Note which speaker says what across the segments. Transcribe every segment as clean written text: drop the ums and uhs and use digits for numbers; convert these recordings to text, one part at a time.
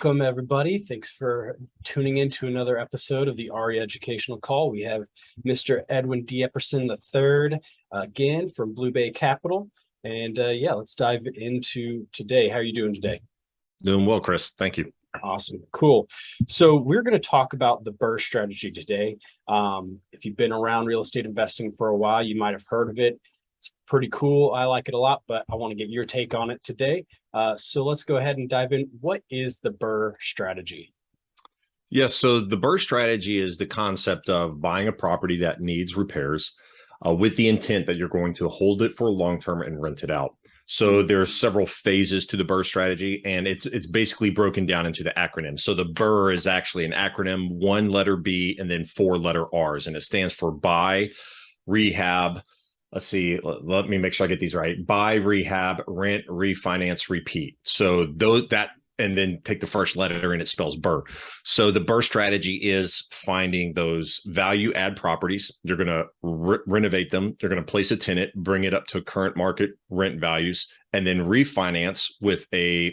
Speaker 1: Welcome, everybody. Thanks for tuning in to another episode of the RE Educational Call. We have Mr. Edwin Epperson III again from Blue Bay Capital. And yeah, let's dive into today. How are you doing today?
Speaker 2: Doing well, Chris. Thank you.
Speaker 1: Awesome. Cool. So we're going to talk about the BRRRR strategy today. If you've been around real estate investing for a while, you might have heard of it. It's pretty cool. I like it a lot, but I want to get your take on it today. So let's go ahead and dive in. What is the BRRRR strategy?
Speaker 2: Yes, so the BRRRR strategy is the concept of buying a property that needs repairs with the intent that you're going to hold it for long term and rent it out. So there are several phases to the BRRRR strategy, and it's basically broken down into the acronym. So the BRRRR is actually an acronym, one letter B and then four letter R's, and it stands for buy, rehab. Let's see, let me make sure I get these right. Buy, rehab, rent, refinance, repeat. So that, and then take the first letter and it spells BRRRR. So the BRRRR strategy is finding those value add properties. You're going to renovate them. You're going to place a tenant, bring it up to current market rent values, and then refinance with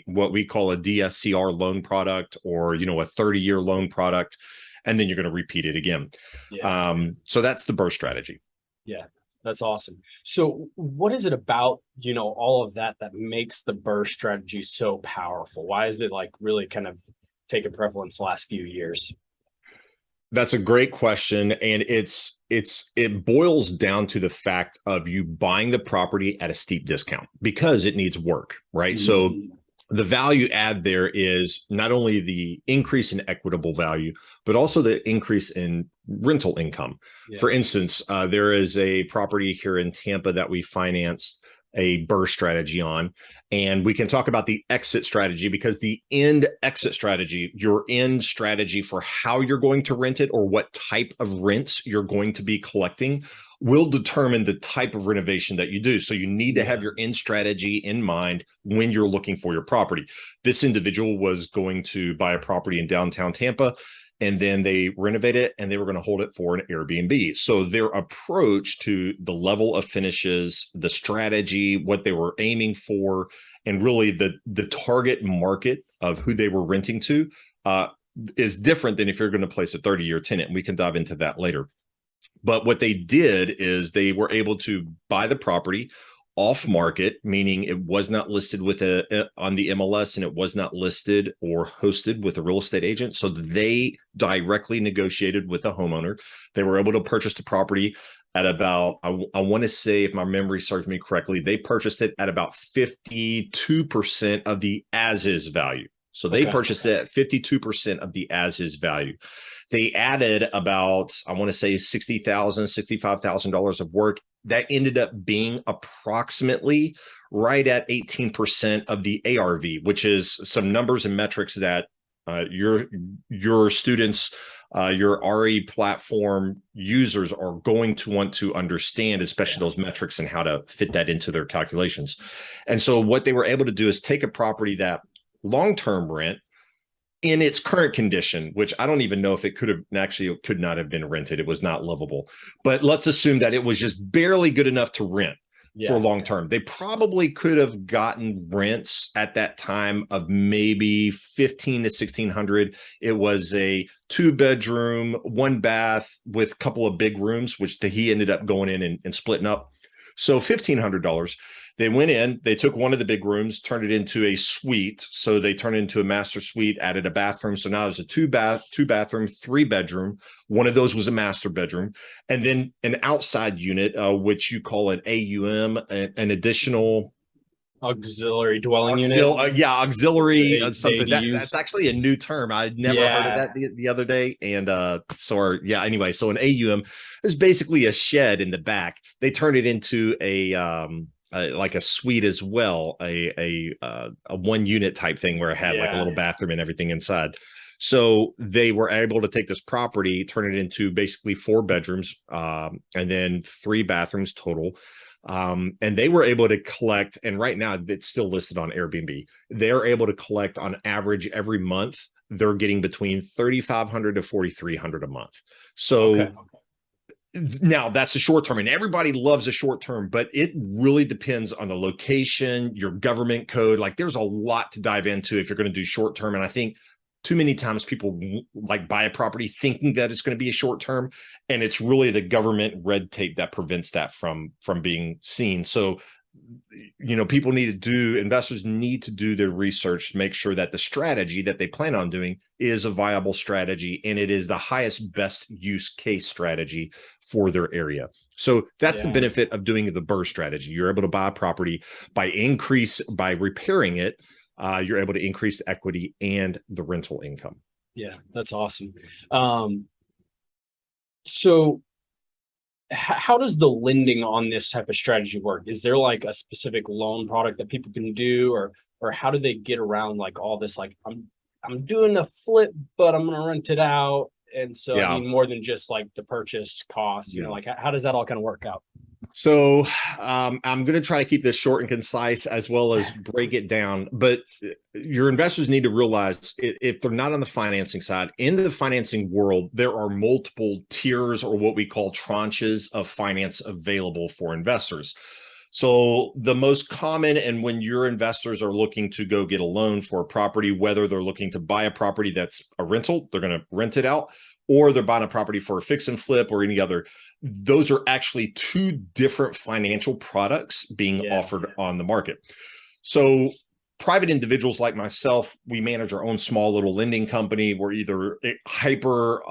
Speaker 2: what we call a DSCR loan product, or, a 30-year loan product. And then you're going to repeat it again. Yeah. So that's the BRRRR strategy.
Speaker 1: Yeah. That's awesome. So what is it about, all of that makes the BRRRR strategy so powerful? Why is it really kind of taken prevalence the last few years?
Speaker 2: That's a great question. And it boils down to the fact of you buying the property at a steep discount because it needs work, right? Mm-hmm. So the value add there is not only the increase in equitable value, but also the increase in rental income. Yeah. For instance, there is a property here in Tampa that we financed a BRRRR strategy on, and we can talk about the exit strategy because the end exit strategy, your end strategy for how you're going to rent it or what type of rents you're going to be collecting will determine the type of renovation that you do. So you need to have your end strategy in mind when you're looking for your property. This individual was going to buy a property in downtown Tampa, and then they renovate it and they were going to hold it for an Airbnb. So their approach to the level of finishes, the strategy, what they were aiming for, and really the target market of who they were renting to is different than if you're going to place a 30-year tenant. And we can dive into that later. But what they did is they were able to buy the property off market, meaning it was not listed on the MLS, and it was not listed or hosted with a real estate agent. So they directly negotiated with the homeowner. They were able to purchase the property at about, I want to say, if my memory serves me correctly, they purchased it at about 52% of the as-is value. So they purchased it at 52% of the as-is value. They added about, I want to say, $60,000, $65,000 of work. That ended up being approximately right at 18% of the ARV, which is some numbers and metrics that your students, your RE platform users are going to want to understand, especially those metrics and how to fit that into their calculations. And so what they were able to do is take a property that long-term rent in its current condition, which I don't even know if it could not have been rented. It was not livable. But let's assume that it was just barely good enough to rent for long term. They probably could have gotten rents at that time of maybe $1,500 to $1,600. It was a 2-bedroom, 1 bath with a couple of big rooms, which he ended up going in and splitting up. So $1,500. They went in, they took one of the big rooms, turned it into a suite. So they turned it into a master suite, added a bathroom. So now there's a two bathroom, 3-bedroom. One of those was a master bedroom. And then an outside unit, which you call an AUM, an additional
Speaker 1: auxiliary dwelling unit.
Speaker 2: Auxiliary something. That's actually a new term. I'd never heard of that the other day. And anyway, so an AUM is basically a shed in the back. They turned it into like a suite as well, a 1-unit type thing where it had like a little bathroom and everything inside. So they were able to take this property, turn it into basically 4 bedrooms, and then 3 bathrooms total. And they were able to collect, and right now it's still listed on Airbnb. They're able to collect on average every month. They're getting between $3,500 to $4,300 a month. So now that's the short term, and everybody loves a short term, but it really depends on the location, your government code. Like there's a lot to dive into if you're going to do short term. And I think too many times people like buy a property thinking that it's going to be a short term, and it's really the government red tape that prevents that from being seen. So, people investors need to do their research to make sure that the strategy that they plan on doing is a viable strategy, and it is the highest best use case strategy for their area. So that's the benefit of doing the BRRRR strategy. You're able to buy a property by repairing it. You're able to increase the equity and the rental income.
Speaker 1: Yeah, that's awesome. So how does the lending on this type of strategy work? Is there like a specific loan product that people can do, or how do they get around like all this? Like I'm doing a flip, but I'm gonna rent it out. And so I need more than just like the purchase cost, like how does that all kind of work out?
Speaker 2: So I'm going to try to keep this short and concise as well as break it down. But your investors need to realize if they're not on the financing side, in the financing world, there are multiple tiers or what we call tranches of finance available for investors. So the most common, and when your investors are looking to go get a loan for a property, whether they're looking to buy a property that's a rental, they're going to rent it out, or they're buying a property for a fix and flip or any other, those are actually two different financial products being offered on the market. So private individuals like myself, we manage our own small little lending company. We're either hyper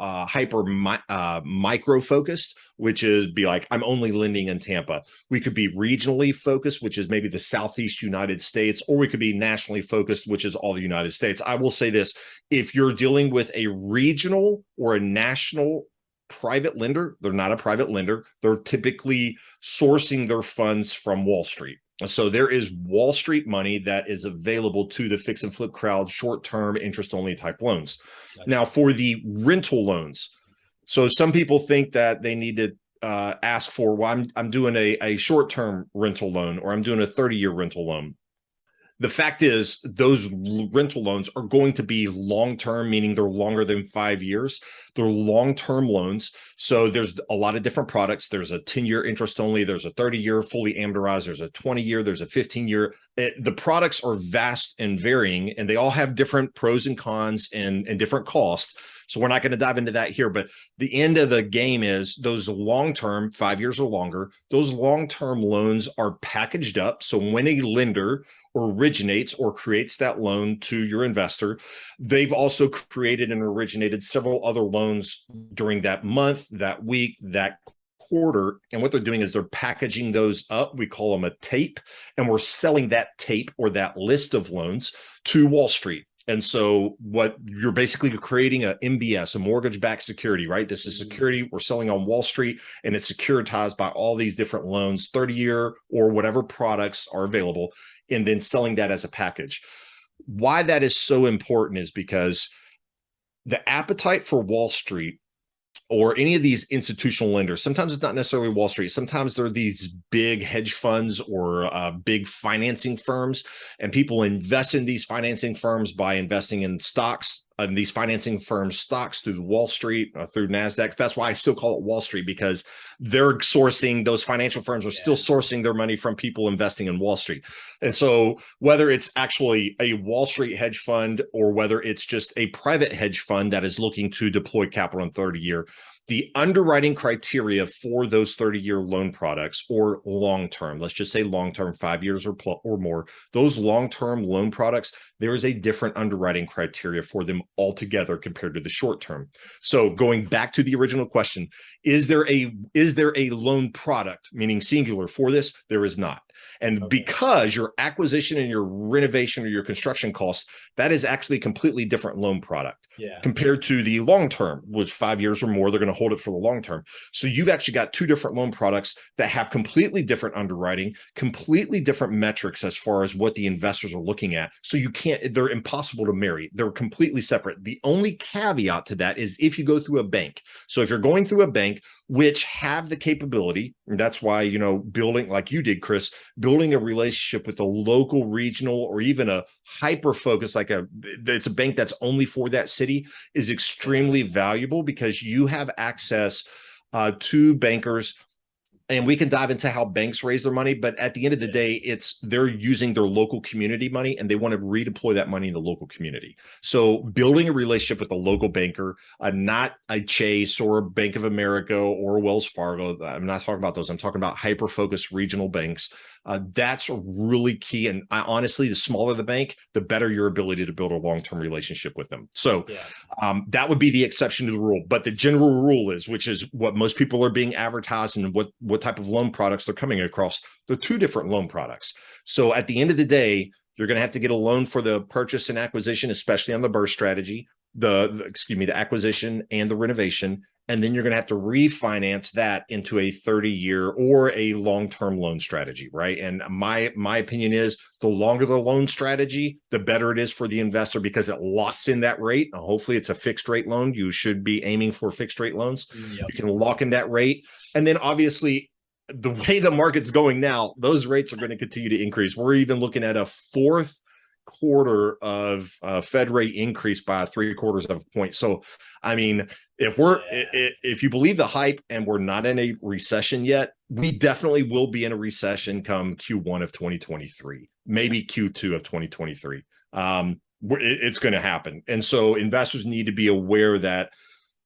Speaker 2: micro focused, which is be like, I'm only lending in Tampa. We could be regionally focused, which is maybe the Southeast United States, or we could be nationally focused, which is all the United States. I will say this, if you're dealing with a regional or a national private lender, they're not a private lender. They're typically sourcing their funds from Wall Street. So there is Wall Street money that is available to the fix and flip crowd, short-term interest-only type loans. Gotcha. Now for the rental loans, so some people think that they need to ask for, well, I'm doing a short-term rental loan, or I'm doing a 30-year rental loan. The fact is, those rental loans are going to be long-term, meaning they're longer than 5 years. They're long-term loans. So there's a lot of different products. There's a 10-year interest only. There's a 30-year fully amortized. There's a 20-year. There's a 15-year. The products are vast and varying, and they all have different pros and cons and different costs. So we're not going to dive into that here, but the end of the game is those long-term, 5 years or longer, those long-term loans are packaged up. So when a lender originates or creates that loan to your investor, they've also created and originated several other loans during that month, that week, that quarter. And what they're doing is they're packaging those up. We call them a tape, and we're selling that tape or that list of loans to Wall Street. And so what you're basically creating a MBS, a mortgage-backed security, right? This is security we're selling on Wall Street, and it's securitized by all these different loans, 30-year or whatever products are available, and then selling that as a package. Why that is so important is because the appetite for Wall Street or any of these institutional lenders, sometimes it's not necessarily Wall Street. Sometimes they're these big hedge funds or big financing firms, and people invest in these financing firms by investing in stocks, and these financing firms stocks through Wall Street, through NASDAQ. That's why I still call it Wall Street, because they're sourcing, those financial firms are still sourcing their money from people investing in Wall Street. And so whether it's actually a Wall Street hedge fund or whether it's just a private hedge fund that is looking to deploy capital in 30-year, the underwriting criteria for those 30-year loan products, or long-term, let's just say long-term, 5 years or more, those long-term loan products, there is a different underwriting criteria for them altogether compared to the short-term. So going back to the original question, is there a loan product, meaning singular, for this? There is not. And because your acquisition and your renovation or your construction costs, that is actually a completely different loan product compared to the long-term, which 5 years or more, they're going to hold it for the long term. So you've actually got two different loan products that have completely different underwriting, completely different metrics as far as what the investors are looking at. So they're impossible to marry. They're completely separate. The only caveat to that is if you go through a bank. So if you're going through a bank, which have the capability, and that's why, building, like you did, Chris, building a relationship with a local, regional, or even a hyper focus, it's a bank that's only for that city, is extremely valuable, because you have access to bankers and we can dive into how banks raise their money, but at the end of the day, they're using their local community money and they want to redeploy that money in the local community. So building a relationship with a local banker, not a Chase or Bank of America or Wells Fargo. I'm not talking about those. I'm talking about hyper-focused regional banks. That's really key. And honestly, the smaller the bank, the better your ability to build a long-term relationship with them. So that would be the exception to the rule. But the general rule is, which is what most people are being advertised and what type of loan products they're coming across. They're two different loan products. So at the end of the day, you're going to have to get a loan for the purchase and acquisition, especially on the BRRRR strategy, the acquisition and the renovation. And then you're going to have to refinance that into a 30-year or a long-term loan strategy, right? And my opinion is the longer the loan strategy, the better it is for the investor because it locks in that rate. Hopefully it's a fixed rate loan. You should be aiming for fixed rate loans. Yep. You can lock in that rate. And then obviously the way the market's going now, those rates are going to continue to increase. We're even looking at a fourth quarter of Fed rate increase by 3/4 of a point. So, I mean, if you believe the hype and we're not in a recession yet, we definitely will be in a recession come Q1 of 2023, maybe Q2 of 2023. It's going to happen. And so investors need to be aware that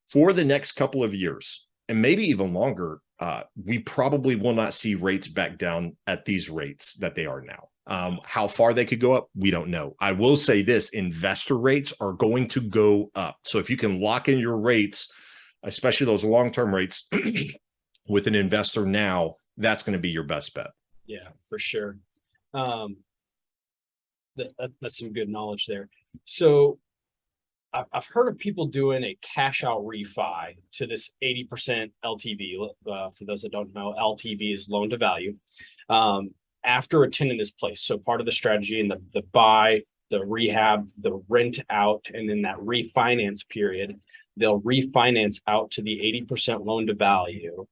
Speaker 2: for the next couple of years, and maybe even longer, we probably will not see rates back down at these rates that they are now. How far they could go up, we don't know. I will say this, investor rates are going to go up. So if you can lock in your rates, especially those long-term rates with an investor now, that's going to be your best bet.
Speaker 1: Yeah, for sure. That's some good knowledge there. So I've heard of people doing a cash out refi to this 80% LTV. For those that don't know, LTV is loan to value. After a tenant is placed. So part of the strategy in the buy, the rehab, the rent out, and then that refinance period, they'll refinance out to the 80% loan to value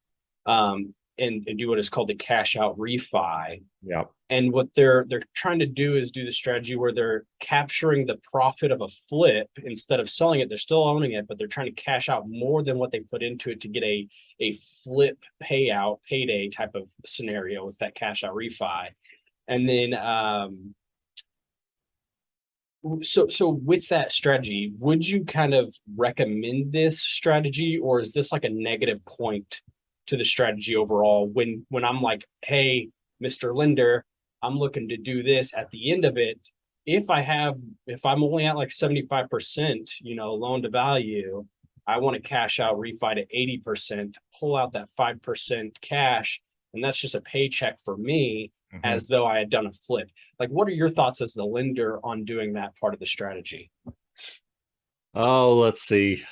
Speaker 1: and do what is called the cash out refi.
Speaker 2: Yeah.
Speaker 1: And what they're trying to do is do the strategy where they're capturing the profit of a flip instead of selling it. They're still owning it, but they're trying to cash out more than what they put into it to get a flip payday type of scenario with that cash out refi. And then so with that strategy, would you kind of recommend this strategy, or is this like a negative point to the strategy overall when I'm like, hey, Mr. Lender, I'm looking to do this at the end of it. If I'm only at like 75%, loan to value, I want to cash out refi to 80%, pull out that 5% cash. And that's just a paycheck for me as though I had done a flip. Like, what are your thoughts as the lender on doing that part of the strategy?
Speaker 2: Oh, let's see.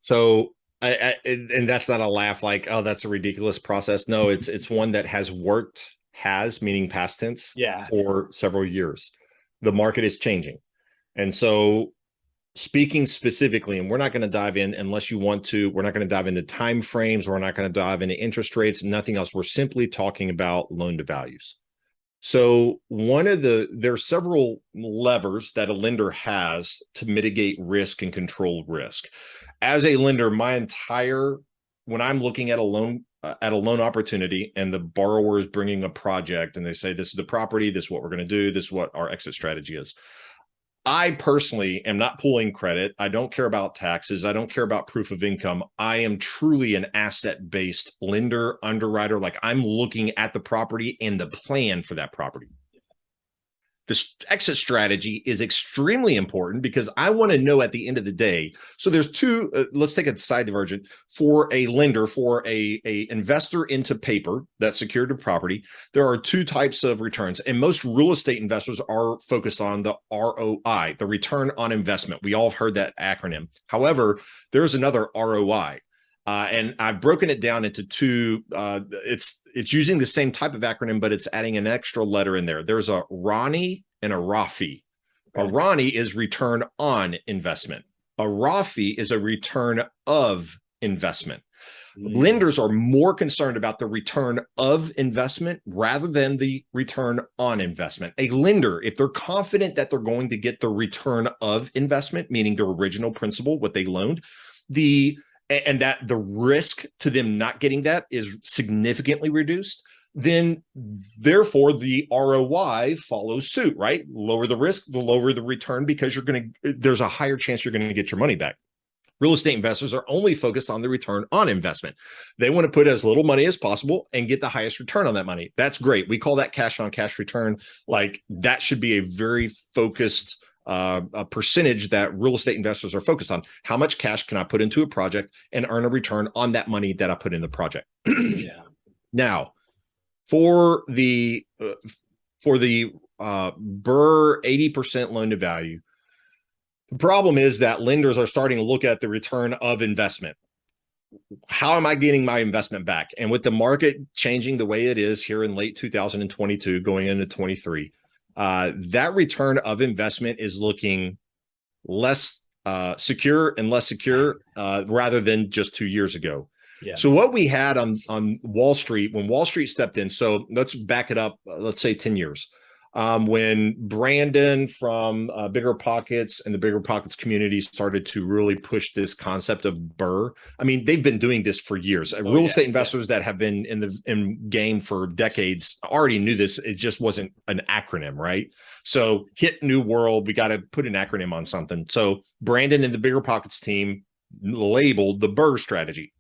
Speaker 2: So and that's not a laugh like, oh, that's a ridiculous process. No, it's one that has worked, meaning past tense, for several years. The market is changing. And so speaking specifically, and we're not going to dive in unless you want to, we're not going to dive into time frames, we're not going to dive into interest rates, nothing else. We're simply talking about loan to values. So there's several levers that a lender has to mitigate risk and control risk. As a lender, when I'm looking at a loan opportunity and the borrower is bringing a project and they say, this is the property, this is what we're going to do, this is what our exit strategy is. I personally am not pulling credit. I don't care about taxes. I don't care about proof of income. I am truly an asset-based lender, underwriter. Like, I'm looking at the property and the plan for that property. This exit strategy is extremely important because I want to know at the end of the day. So there's two, let's take a side divergent. For a lender, for a investor into paper that's secured to property, there are two types of returns. And most real estate investors are focused on the ROI, the return on investment. We all have heard that acronym. However, there's another ROI. And I've broken it down into two. It's using the same type of acronym, but it's adding an extra letter in there. There's a RONI and a ROFI. Okay. A RONI is return on investment. A ROFI is a return of investment. Lenders are more concerned about the return of investment rather than the return on investment. A lender, if they're confident that they're going to get the return of investment, meaning the original principal, what they loaned, the and that the risk to them not getting that is significantly reduced, then therefore the ROI follows suit, right? Lower the risk, the lower the return, because there's a higher chance you're going to get your money back. Real estate investors are only focused on the return on investment. They want to put as little money as possible and get the highest return on that money. That's great. We call that cash on cash return. Like, that should be a very focused a percentage that real estate investors are focused on. How much cash can I put into a project and earn a return on that money that I put in the project?
Speaker 1: Yeah.
Speaker 2: Now, for the BRRRR 80% loan to value, the problem is that lenders are starting to look at the return of investment. How am I getting my investment back? And with the market changing the way it is here in late 2022, going into 23, that return of investment is looking less secure and less secure rather than just 2 years ago.
Speaker 1: Yeah.
Speaker 2: So what we had on Wall Street, when Wall Street stepped in, so let's back it up, let's say 10 years. When Brandon from BRRRR and the BRRRR community started to really push this concept of BRRRR. I mean, they've been doing this for years. Real estate investors that have been in game for decades already knew this. It just wasn't an acronym, right? So hit new world, we got to put an acronym on something. So Brandon and the BRRRR team labeled the BRRRR strategy.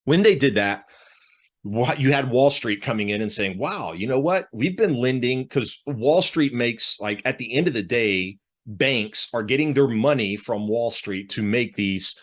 Speaker 2: When they did that, you had Wall Street coming in and saying, wow, you know what? We've been lending, because Wall Street makes, like, at the end of the day, banks are getting their money from Wall Street to make these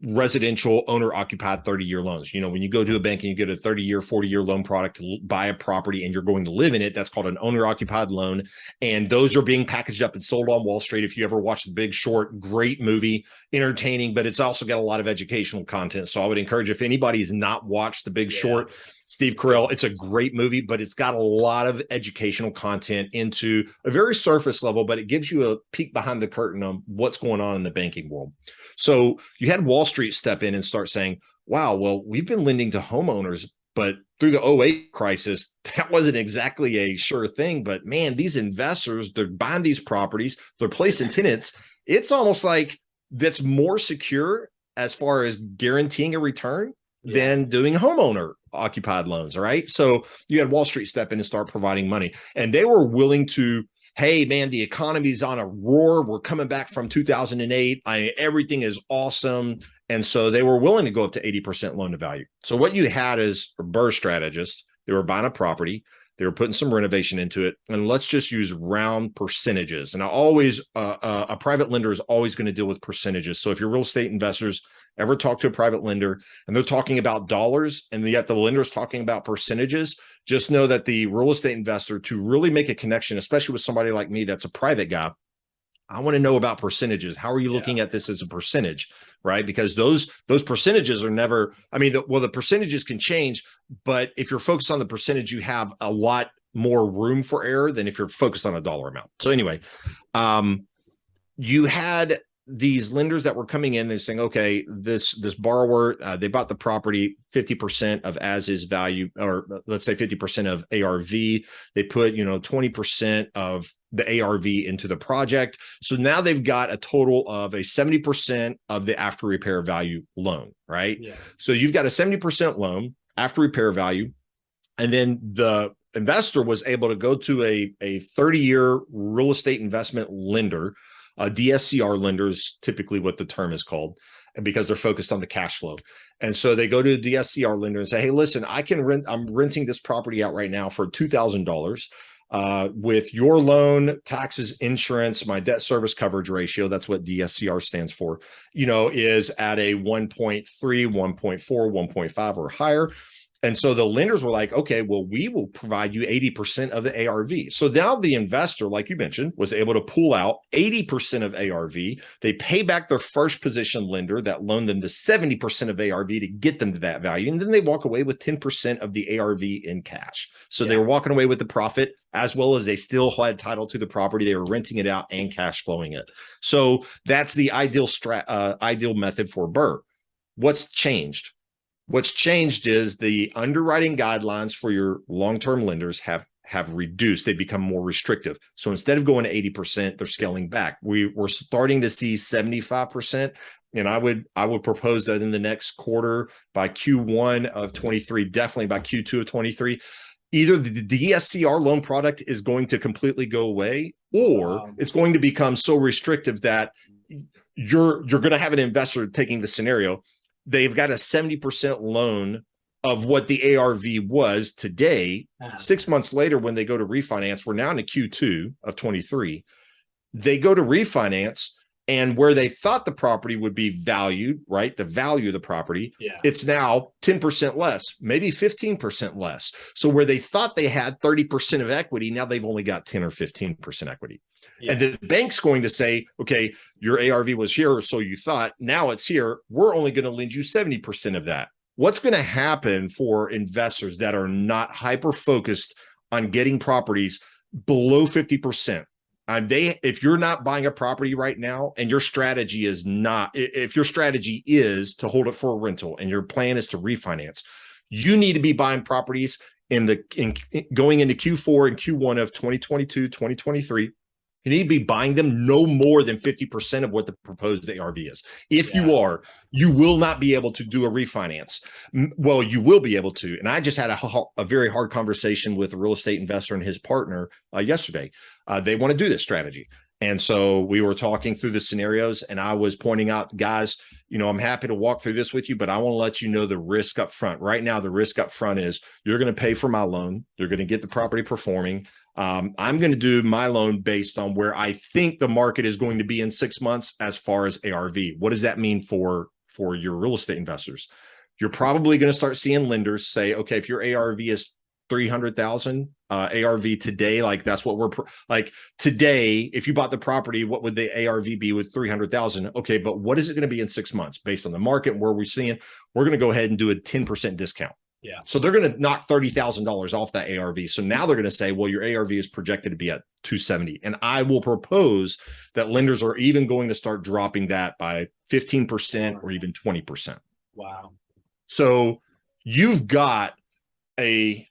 Speaker 2: residential owner occupied 30-year loans. You know, when you go to a bank and you get a 30-year, 40-year loan product to buy a property and you're going to live in it, that's called an owner occupied loan. And those are being packaged up and sold on Wall Street. If you ever watched The Big Short, great movie, entertaining, but it's also got a lot of educational content. So I would encourage, if anybody's not watched The Big Short, Steve Carell, it's a great movie, but it's got a lot of educational content into a very surface level, but it gives you a peek behind the curtain on what's going on in the banking world. So you had Wall Street step in and start saying, wow, well, we've been lending to homeowners, but through the 08 crisis, that wasn't exactly a sure thing. But man, these investors, they're buying these properties, they're placing tenants. It's almost like that's more secure as far as guaranteeing a return than doing homeowner occupied loans, right? So you had Wall Street step in and start providing money, and they were willing to, hey, man, the economy's on a roar. We're coming back from 2008. Everything is awesome. And so they were willing to go up to 80% loan to value. So what you had is a BRRRR strategist. They were buying a property. They were putting some renovation into it. And let's just use round percentages. And I always, a private lender is always going to deal with percentages. So if you're real estate investors, ever talk to a private lender and they're talking about dollars and yet the lender is talking about percentages, just know that the real estate investor, to really make a connection, especially with somebody like me that's a private guy, I want to know about percentages. How are you looking at this as a percentage, right? Because those percentages are never, I mean, the percentages can change, but if you're focused on the percentage, you have a lot more room for error than if you're focused on a dollar amount. So anyway, you had these lenders that were coming in, they're saying, okay, this borrower, they bought the property 50% of as is value, or let's say 50% of ARV. They put, 20% of the ARV into the project. So now they've got a total of a 70% of the after repair value loan, right? Yeah. So you've got a 70% loan after repair value. And then the investor was able to go to a 30-year real estate investment lender. DSCR lender is typically what the term is called, because they're focused on the cash flow. And so they go to a DSCR lender and say, hey, listen, I'm renting this property out right now for $2,000 with your loan, taxes, insurance, my debt service coverage ratio, that's what DSCR stands for, is at a 1.3, 1.4, 1.5 or higher. And so the lenders were like, okay, well, we will provide you 80% of the ARV. So now the investor, like you mentioned, was able to pull out 80% of ARV. They pay back their first position lender that loaned them the 70% of ARV to get them to that value. And then they walk away with 10% of the ARV in cash. So they were walking away with the profit, as well as they still had title to the property. They were renting it out and cash flowing it. So that's the ideal method for BRRRR. What's changed? What's changed is the underwriting guidelines for your long-term lenders have reduced. They become more restrictive. So instead of going to 80%, they're scaling back. We're starting to see 75%, And I would propose that in the next quarter, by Q1 of 23, definitely by Q2 of 23, either the DSCR loan product is going to completely go away, or it's going to become so restrictive that you're going to have an investor taking the scenario. They've got a 70% loan of what the ARV was today. 6 months later, when they go to refinance, we're now in Q2 of 23. They go to refinance, and where they thought the property would be valued, right? The value of the property, it's now 10% less, maybe 15% less. So where they thought they had 30% of equity, now they've only got 10 or 15% equity. And the bank's going to say, okay, your ARV was here, so you thought, now it's here. We're only going to lend you 70% of that. What's going to happen for investors that are not hyper-focused on getting properties below 50%? If you're not buying a property right now, and your strategy is not, if your strategy is to hold it for a rental and your plan is to refinance, you need to be buying properties going into Q4 and Q1 of 2022, 2023. You need to be buying them no more than 50% of what the proposed ARV is. If you are, you will not be able to do a refinance. Well, you will be able to. And I just had a very hard conversation with a real estate investor and his partner yesterday. They want to do this strategy. And so we were talking through the scenarios, and I was pointing out, guys, I'm happy to walk through this with you, but I want to let you know the risk up front. Right now, the risk up front is you're going to pay for my loan. You're going to get the property performing. I'm going to do my loan based on where I think the market is going to be in 6 months as far as ARV. What does that mean for your real estate investors? You're probably going to start seeing lenders say, okay, if your ARV is 300,000 ARV today, like that's what we're like today. If you bought the property, what would the ARV be with 300,000? Okay, but what is it going to be in 6 months based on the market and where we're seeing? We're going to go ahead and do a 10% discount. So they're going to knock $30,000 off that ARV. So now they're going to say, well, your ARV is projected to be at 270. And I will propose that lenders are even going to start dropping that by 15% or even 20%.
Speaker 1: Wow.
Speaker 2: So you've got a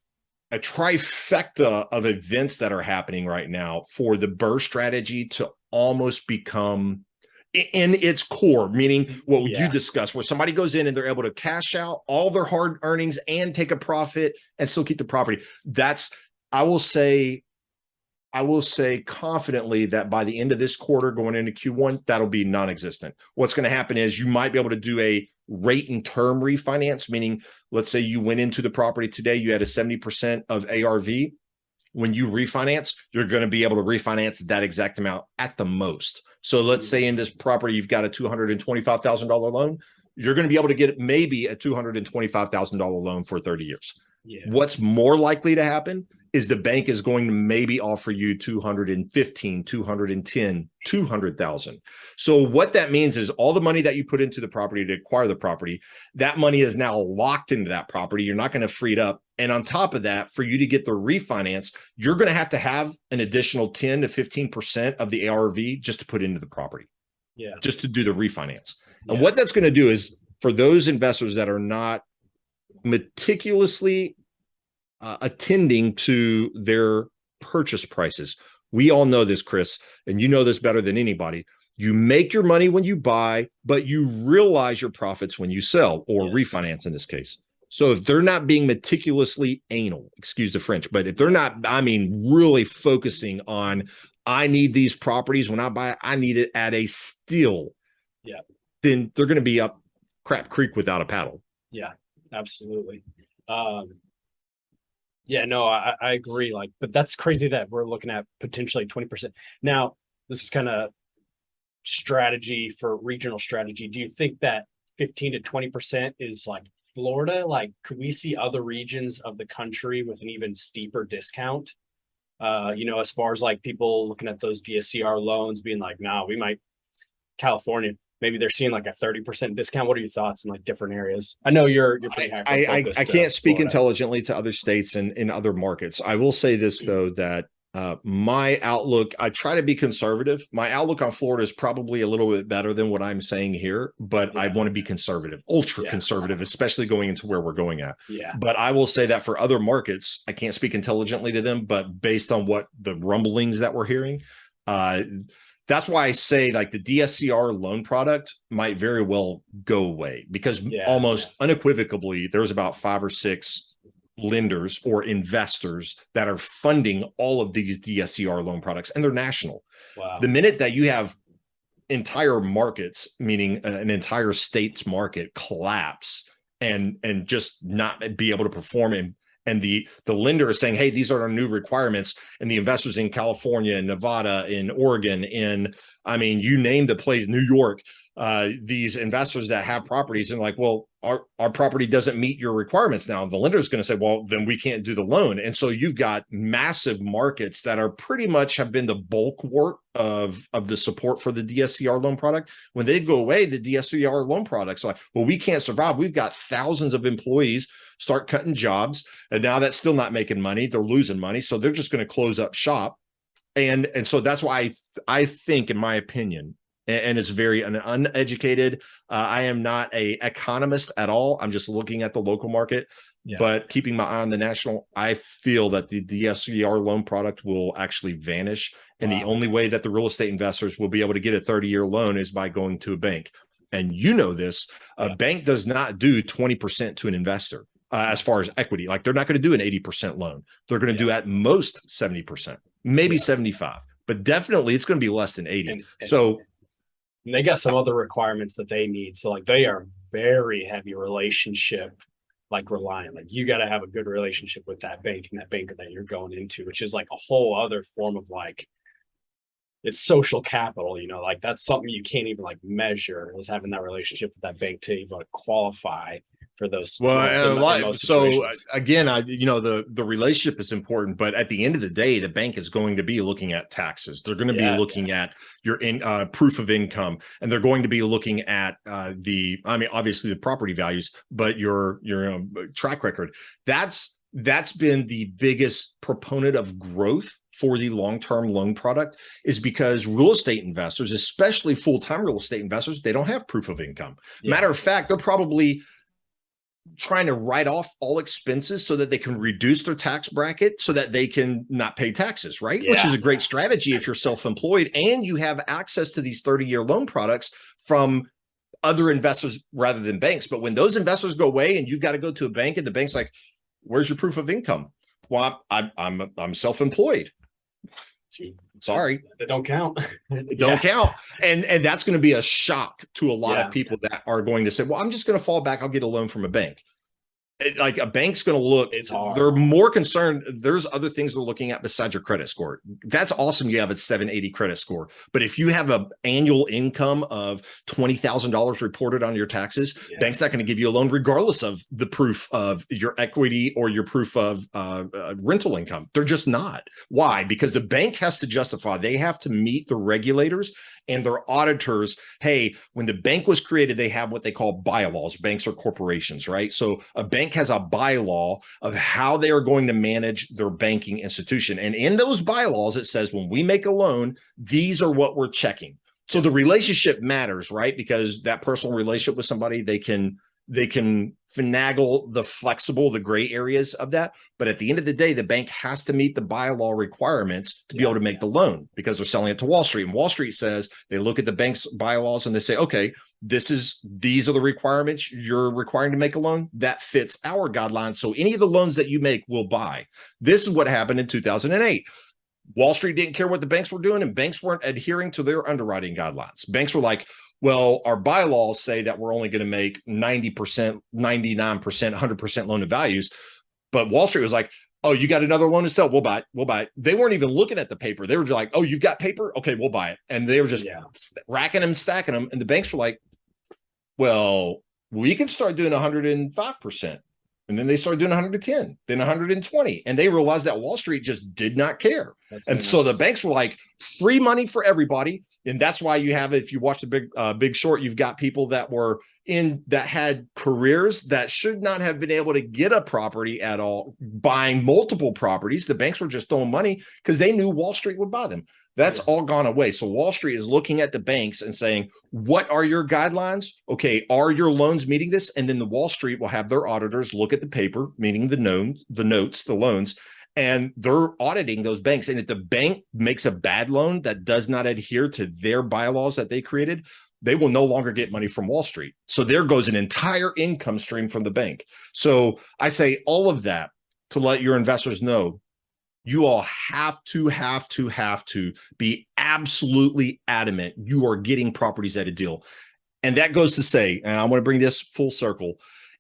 Speaker 2: trifecta of events that are happening right now for the BRRRR strategy to almost become in its core, meaning what you discussed, where somebody goes in and they're able to cash out all their hard earnings and take a profit and still keep the property. I will say confidently that by the end of this quarter going into Q1, that'll be non-existent. What's going to happen is you might be able to do a rate and term refinance, meaning let's say you went into the property today, you had a 70% of ARV. When you refinance, you're going to be able to refinance that exact amount at the most. So let's say in this property, you've got a $225,000 loan. You're going to be able to get maybe a $225,000 loan for 30 years. What's more likely to happen is the bank is going to maybe offer you 215, 210, 200,000. So what that means is all the money that you put into the property to acquire the property, that money is now locked into that property. You're not going to free it up. And on top of that, for you to get the refinance, you're going to have an additional 10 to 15% of the ARV just to put into the property. Just to do the refinance. And what that's going to do is, for those investors that are not meticulously attending to their purchase prices. We all know this, Chris, and you know this better than anybody. You make your money when you buy, but you realize your profits when you sell or refinance in this case. So if they're not being meticulously anal, excuse the French, but if they're not, really focusing on, I need these properties when I buy it, I need it at a steal. Then they're going to be up crap creek without a paddle.
Speaker 1: Yeah, absolutely. I agree. But that's crazy that we're looking at potentially 20%. Now, this is kind of strategy for regional strategy. Do you think that 15 to 20% is like Florida? Like, could we see other regions of the country with an even steeper discount? As far as like people looking at those DSCR loans being like, nah, we might California. Maybe they're seeing like a 30% discount. What are your thoughts in like different areas? I know you're pretty hyper-focused.
Speaker 2: I can't speak intelligently to other states and in other markets. I will say this though, that my outlook, I try to be conservative. My outlook on Florida is probably a little bit better than what I'm saying here, but I want to be conservative, ultra conservative, especially going into where we're going at. But I will say that for other markets, I can't speak intelligently to them, but based on what the rumblings that we're hearing, that's why I say like the DSCR loan product might very well go away, because almost unequivocally, there's about 5 or 6 lenders or investors that are funding all of these DSCR loan products, and they're national.
Speaker 1: Wow.
Speaker 2: The minute that you have entire markets, meaning an entire state's market, collapse and just not be able to perform, and the lender is saying, hey, these are our new requirements, and the investors in California and Nevada, in Oregon, you name the place, New York, these investors that have properties, and like, well, our property doesn't meet your requirements now. The lender is going to say, well, then we can't do the loan. And so you've got massive markets that are pretty much have been the bulwark of the support for the DSCR loan product. When they go away, the DSCR loan products are like, well, we can't survive. We've got thousands of employees, start cutting jobs, and now that's still not making money. They're losing money. So they're just going to close up shop. And so that's why I think, in my opinion, and it's very uneducated. I am not an economist at all. I'm just looking at the local market, but keeping my eye on the national. I feel that the DSCR loan product will actually vanish. And the only way that the real estate investors will be able to get a 30-year loan is by going to a bank. And you know this, a bank does not do 20% to an investor as far as equity. Like, they're not going to do an 80% loan. They're going to do at most 70%, maybe 75, but definitely it's going to be less than 80.
Speaker 1: And they got some other requirements that they need. So like, they are very heavy relationship, like reliant. Like, you got to have a good relationship with that bank and that banker that you're going into, which is like a whole other form of like, it's social capital, like that's something you can't even like measure, is having that relationship with that bank to even qualify for those.
Speaker 2: So again, the relationship is important, but at the end of the day, the bank is going to be looking at taxes. They're going to be looking at your proof of income, and they're going to be looking at obviously the property values, but your track record. That's been the biggest proponent of growth for the long-term loan product, is because real estate investors, especially full-time real estate investors, they don't have proof of income. Matter of fact, they're probably trying to write off all expenses so that they can reduce their tax bracket so that they can not pay taxes, right? Which is a great strategy if you're self-employed and you have access to these 30-year loan products from other investors rather than banks. But when those investors go away and you've got to go to a bank, and the bank's like, where's your proof of income? Well, I'm self-employed. Sorry,
Speaker 1: they don't count.
Speaker 2: They don't count. And that's going to be a shock to a lot of people that are going to say, well, I'm just going to fall back. I'll get a loan from a bank. Like, a bank's going to look, they're more concerned. There's other things they're looking at besides your credit score. That's awesome. You have a 780 credit score. But if you have an annual income of $20,000 reported on your taxes, bank's not going to give you a loan regardless of the proof of your equity or your proof of rental income. They're just not. Why? Because the bank has to justify. They have to meet the regulators and their auditors. Hey, when the bank was created, they have what they call bylaws. Banks are corporations, right? So a bank has a bylaw of how they are going to manage their banking institution. And in those bylaws, it says, when we make a loan, these are what we're checking. So the relationship matters, right? Because that personal relationship with somebody, they can finagle the gray areas of that. But at the end of the day, the bank has to meet the bylaw requirements to be able to make the loan, because they're selling it to Wall Street. And Wall Street says, they look at the bank's bylaws and they say, okay, these are the requirements you're requiring to make a loan that fits our guidelines. So any of the loans that you make, we'll buy. This is what happened in 2008. Wall Street didn't care what the banks were doing, and banks weren't adhering to their underwriting guidelines. Banks were like, well, our bylaws say that we're only going to make 90%, 99%, 100% loan to values. But Wall Street was like, oh, you got another loan to sell? We'll buy it. We'll buy it. They weren't even looking at the paper. They were just like, oh, you've got paper? Okay, we'll buy it. And they were just racking them, stacking them. And the banks were like, well, we can start doing 105%. And then they started doing 110, then 120. And they realized that Wall Street just did not care. So the banks were like, free money for everybody. And that's why you have, if you watch the Big Short, you've got people that had careers that should not have been able to get a property at all, buying multiple properties. The banks were just throwing money because they knew Wall Street would buy them. That's all gone away. So Wall Street is looking at the banks and saying, what are your guidelines? Okay, are your loans meeting this? And then the Wall Street will have their auditors look at the paper, meaning the notes, the loans, and they're auditing those banks. And if the bank makes a bad loan that does not adhere to their bylaws that they created, they will no longer get money from Wall Street. So there goes an entire income stream from the bank. So I say all of that to let your investors know, you all have to be absolutely adamant you are getting properties at a deal. And that goes to say, and I want to bring this full circle,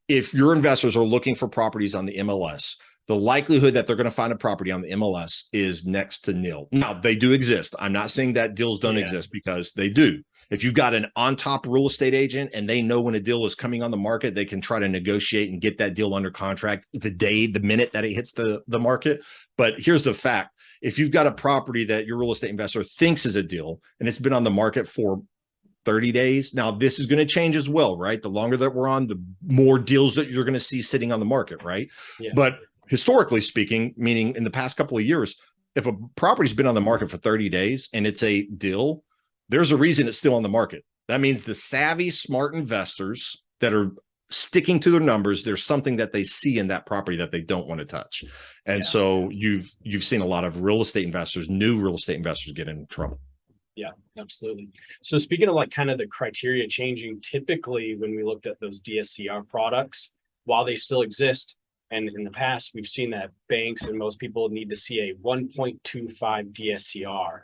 Speaker 2: if your investors are looking for properties on the MLS, the likelihood that they're going to find a property on the MLS is next to nil. Now, they do exist. I'm not saying that deals don't exist, because they do. If you've got an on-top real estate agent and they know when a deal is coming on the market, they can try to negotiate and get that deal under contract the minute that it hits the market. But here's the fact. If you've got a property that your real estate investor thinks is a deal and it's been on the market for 30 days. Now, this is going to change as well, right? The longer that we're on, the more deals that you're going to see sitting on the market, right? Yeah. But historically speaking, meaning in the past couple of years, if a property's been on the market for 30 days and it's a deal, there's a reason it's still on the market. That means the savvy, smart investors that are sticking to their numbers, there's something that they see in that property that they don't want to touch. And so you've seen a lot of real estate investors, new real estate investors, get in trouble.
Speaker 1: Yeah, absolutely. So speaking of like kind of the criteria changing, typically when we looked at those DSCR products, while they still exist, and in the past, we've seen that banks and most people need to see a 1.25 DSCR.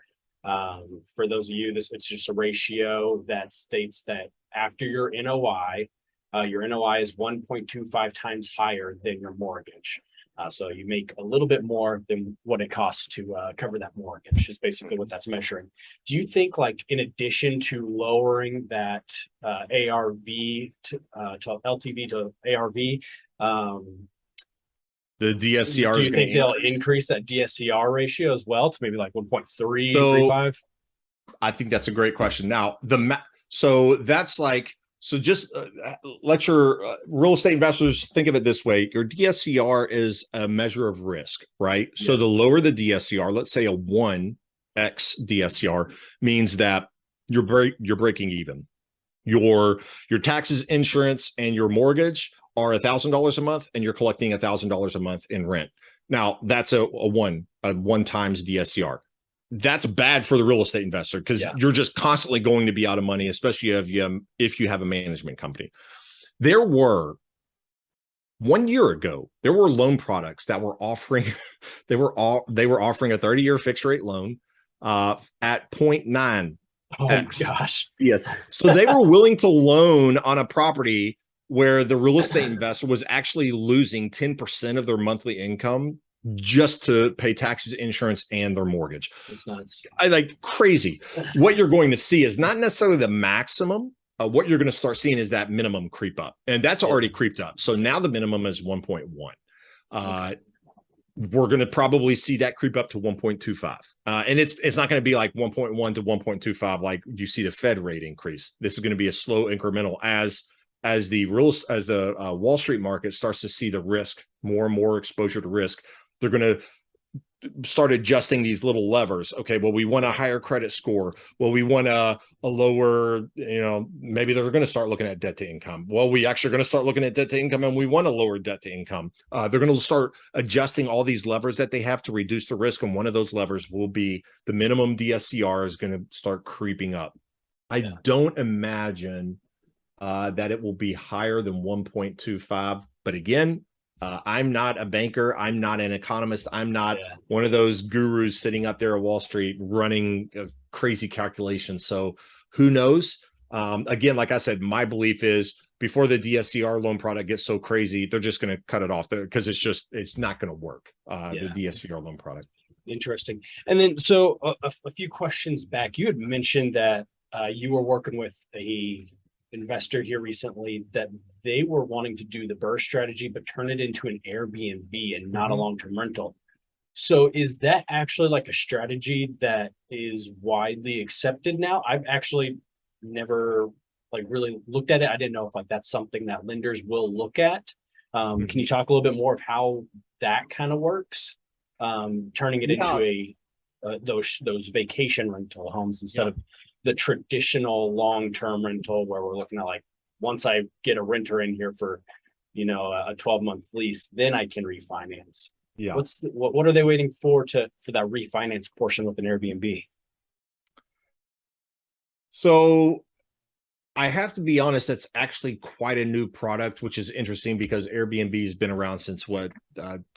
Speaker 1: For those of you, it's just a ratio that states that after your NOI is 1.25 times higher than your mortgage. So you make a little bit more than what it costs to cover that mortgage is basically what that's measuring. Do you think, like, in addition to lowering that ARV to LTV to ARV,
Speaker 2: the DSCR,
Speaker 1: do you think they'll increase that DSCR ratio as well to maybe like 1.3,
Speaker 2: so
Speaker 1: 35?
Speaker 2: I think that's a great question. Now, so that's like, so just let your real estate investors think of it this way. Your DSCR is a measure of risk, right? Yeah. So the lower the DSCR, let's say a 1x DSCR, means that you're breaking even. Your taxes, insurance, and your mortgage are $1,000 a month, and you're collecting $1,000 a month in rent. Now, that's a one times DSCR. That's bad for the real estate investor, because you're just constantly going to be out of money, especially if you have a management company. There were 1 year ago, there were loan products that were offering they were offering a 30-year fixed rate loan at 0.9.
Speaker 1: Oh my gosh.
Speaker 2: Yes. So they were willing to loan on a property where the real estate investor was actually losing 10% of their monthly income just to pay taxes, insurance, and their mortgage.
Speaker 1: It's nuts.
Speaker 2: I like crazy. What you're going to see is not necessarily the maximum. What you're going to start seeing is that minimum creep up, and that's already creeped up. So now the minimum is 1.1. We're going to probably see that creep up to 1.25. And it's not going to be like 1.1 to 1.25 like you see the Fed rate increase. This is going to be a slow incremental as the Wall Street market starts to see the risk, more and more exposure to risk. They're going to start adjusting these little levers. Okay, well, we want a higher credit score. Well, we want a lower, maybe they're going to start looking at debt to income. Well, we actually are going to start looking at debt to income, and we want a lower debt to income. They're going to start adjusting all these levers that they have to reduce the risk. And one of those levers will be the minimum DSCR is going to start creeping up. I don't imagine that it will be higher than 1.25. But again, I'm not a banker. I'm not an economist. I'm not one of those gurus sitting up there at Wall Street running crazy calculations. So who knows? Again, like I said, my belief is before the DSCR loan product gets so crazy, they're just going to cut it off because it's not going to work. The DSCR loan product.
Speaker 1: Interesting. And then, so a few questions back, you had mentioned that you were working with a investor here recently that they were wanting to do the BRRRR strategy, but turn it into an Airbnb and not a long-term rental. So is that actually like a strategy that is widely accepted now? I've actually never like really looked at it. I didn't know if like that's something that lenders will look at. Can you talk a little bit more of how that kind of works? Turning it into those vacation rental homes instead of the traditional long-term rental where we're looking at like, once I get a renter in here for, a 12-month lease, then I can refinance.
Speaker 2: Yeah.
Speaker 1: What are they waiting for that refinance portion with an Airbnb?
Speaker 2: So I have to be honest, that's actually quite a new product, which is interesting because Airbnb has been around since what,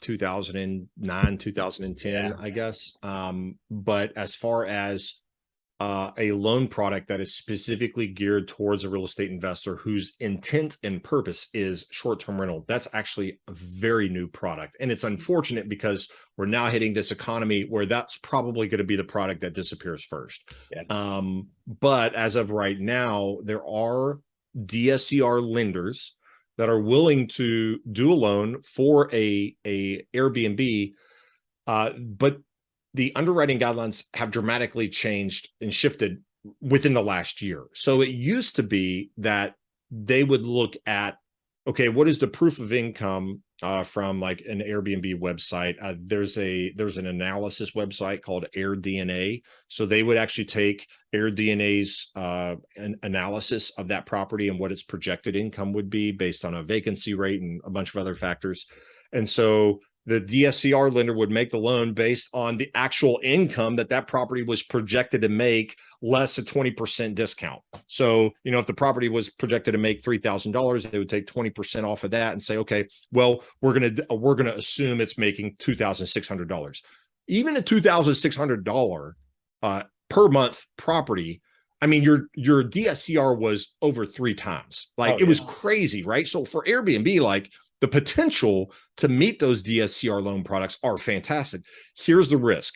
Speaker 2: 2009, 2010,
Speaker 1: Yeah.
Speaker 2: I guess. But as far as a loan product that is specifically geared towards a real estate investor whose intent and purpose is short-term rental, that's actually a very new product. And it's unfortunate because we're now hitting this economy where that's probably going to be the product that disappears first.
Speaker 1: Yeah.
Speaker 2: But as of right now, there are DSCR lenders that are willing to do a loan for a Airbnb, but the underwriting guidelines have dramatically changed and shifted within the last year. So it used to be that they would look at, okay, what is the proof of income from like an Airbnb website? There's an analysis website called AirDNA. So they would actually take AirDNA's an analysis of that property and what its projected income would be based on a vacancy rate and a bunch of other factors. And so the DSCR lender would make the loan based on the actual income that property was projected to make less a 20% discount. So, if the property was projected to make $3,000, they would take 20% off of that and say, okay, well, we're going to assume it's making $2,600. Even a $2,600 per month property, I mean, your DSCR was over 3 times. Like, it was crazy, right? So for Airbnb, like, the potential to meet those DSCR loan products are fantastic. Here's the risk: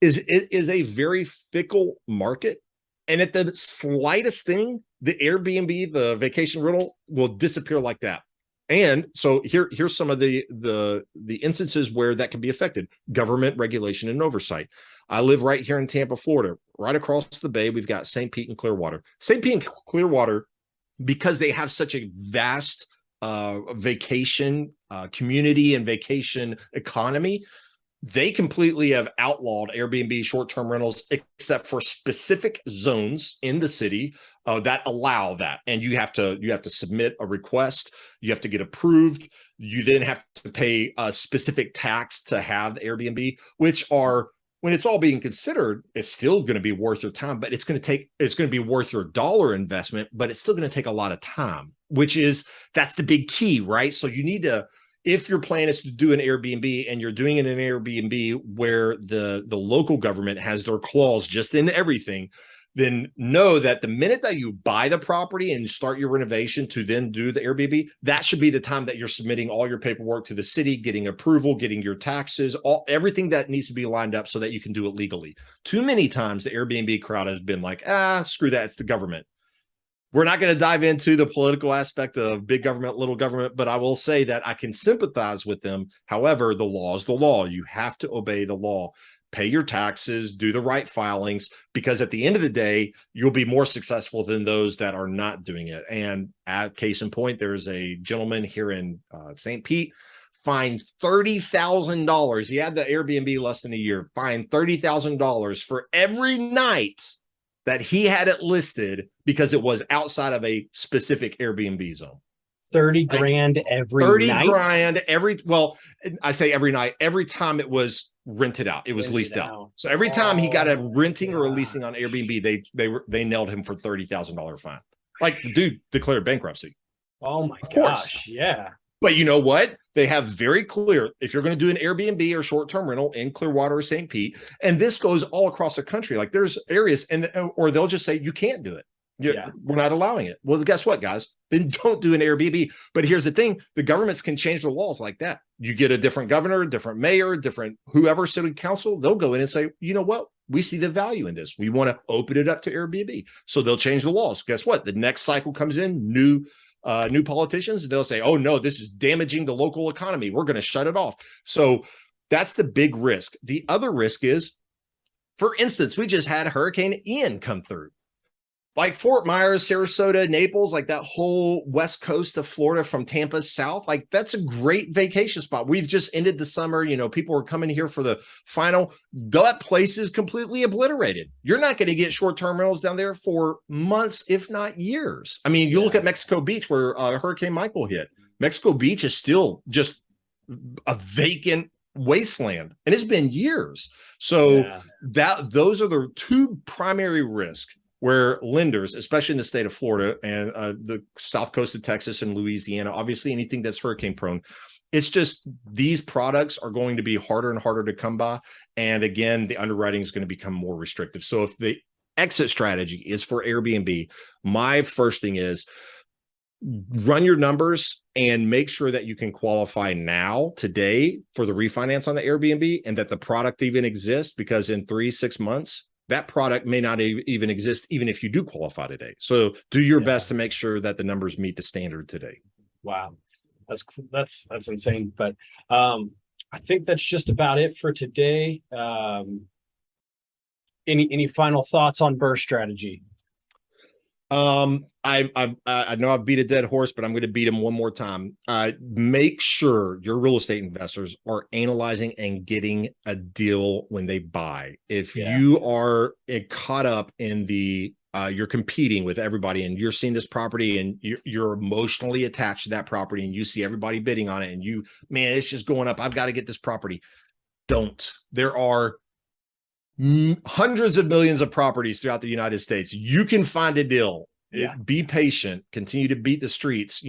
Speaker 2: it is a very fickle market, and at the slightest thing, the Airbnb, the vacation rental, will disappear like that. And so here's some of the instances where that can be affected: government regulation and oversight. I live right here in Tampa, Florida, right across the bay. We've got St. Pete and Clearwater. St. Pete and Clearwater, because they have such a vast vacation community and vacation economy, they completely have outlawed Airbnb short-term rentals except for specific zones in the city that allow that. And you have to submit a request, you have to get approved, you then have to pay a specific tax to have the Airbnb, which are, when it's all being considered, it's still going to be worth your time, but it's going to be worth your dollar investment, but it's still going to take a lot of time, that's the big key, right? So you need to, if your plan is to do an Airbnb and you're doing it in an Airbnb where the local government has their claws just in everything, then know that the minute that you buy the property and start your renovation to then do the Airbnb, that should be the time that you're submitting all your paperwork to the city, getting approval, getting your taxes, everything that needs to be lined up so that you can do it legally. Too many times the Airbnb crowd has been like, screw that, it's the government. We're not going to dive into the political aspect of big government, little government, but I will say that I can sympathize with them. However, the law is the law. You have to obey the law. Pay your taxes, do the right filings, because at the end of the day, you'll be more successful than those that are not doing it. And at case in point, there's a gentleman here in St. Pete, fined $30,000. He had the Airbnb less than a year, fined $30,000 for every night that he had it listed because it was outside of a specific Airbnb zone.
Speaker 1: 30 grand every
Speaker 2: 30
Speaker 1: night?
Speaker 2: grand I say every night, every time it was rented out, it was leased out. So every time he got a renting or a leasing on Airbnb, they nailed him for $30,000 fine. Like, the dude declared bankruptcy.
Speaker 1: Oh my gosh. Yeah.
Speaker 2: But you know what? They have very clear, if you're going to do an Airbnb or short-term rental in Clearwater or St. Pete, and this goes all across the country, like there's areas, or they'll just say, you can't do it. We're not allowing it. Well, guess what, guys? Then don't do an Airbnb. But here's the thing: the governments can change the laws like that. You get a different governor, different mayor, different whoever, city council, they'll go in and say, you know what? We see the value in this. We want to open it up to Airbnb. So they'll change the laws. Guess what? The next cycle comes in, new politicians, they'll say, oh no, this is damaging the local economy. We're going to shut it off. So that's the big risk. The other risk is, for instance, we just had Hurricane Ian come through. Like Fort Myers, Sarasota, Naples, like that whole west coast of Florida from Tampa south, like that's a great vacation spot. We've just ended the summer. People are coming here for the final. That place is completely obliterated. You're not going to get short-term rentals down there for months, if not years. I mean, you look at Mexico Beach where Hurricane Michael hit. Mexico Beach is still just a vacant wasteland, and it's been years. So those are the two primary risks where lenders, especially in the state of Florida and the south coast of Texas and Louisiana, obviously anything that's hurricane prone, it's just these products are going to be harder and harder to come by. And again, the underwriting is going to become more restrictive. So if the exit strategy is for Airbnb, my first thing is run your numbers and make sure that you can qualify now today for the refinance on the Airbnb, and that the product even exists, because in 3-6 months, that product may not even exist, even if you do qualify today. So do your best to make sure that the numbers meet the standard today.
Speaker 1: Wow. That's insane. But I think that's just about it for today. Any final thoughts on BRRRR Strategy?
Speaker 2: I know I beat a dead horse, but I'm going to beat him one more time. Make sure your real estate investors are analyzing and getting a deal when they buy. If you are caught up in the you're competing with everybody, and you're seeing this property and you're emotionally attached to that property, and you see everybody bidding on it, and man, it's just going up, I've got to get this property. Don't. There are hundreds of millions of properties throughout the United States. You can find a deal. Be patient, continue to beat the streets,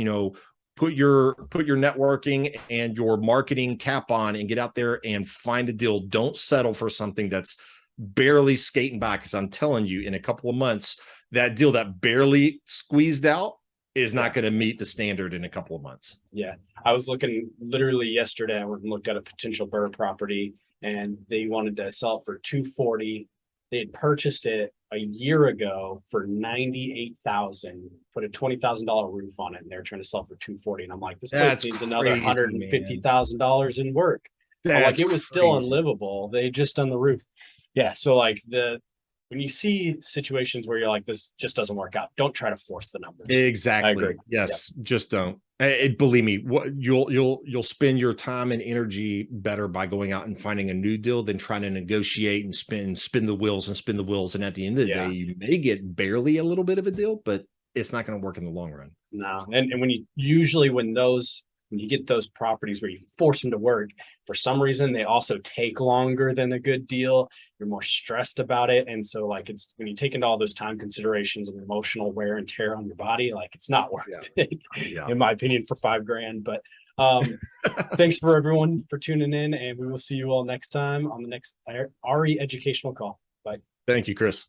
Speaker 2: put your networking and your marketing cap on and get out there and find a deal. Don't settle for something that's barely skating by, because I'm telling you, in a couple of months, that deal that barely squeezed out is not going to meet the standard in a couple of months.
Speaker 1: Yeah. I was looking literally yesterday, I went and looked at a potential BRRRR property, and they wanted to sell it for $240. They had purchased it a year ago for $98,000, put a $20,000 roof on it, and they're trying to sell for $240. And I'm like, this place needs another $150,000 in work. Like, it was still unlivable. They just done the roof. Yeah. So like when you see situations where you're like, this just doesn't work out, don't try to force the numbers.
Speaker 2: Exactly.
Speaker 1: I agree.
Speaker 2: Yes. Just don't. Believe me, you'll spend your time and energy better by going out and finding a new deal than trying to negotiate and spin the wheels. And at the end of the day, you may get barely a little bit of a deal, but it's not going to work in the long run.
Speaker 1: No. And when you get those properties where you force them to work, for some reason, they also take longer than a good deal. You're more stressed about it. And so like, it's when you take into all those time considerations and emotional wear and tear on your body, like, it's not worth it, in my opinion, for $5,000. But thanks for everyone for tuning in, and we will see you all next time on the next RE educational call. Bye.
Speaker 2: Thank you, Chris.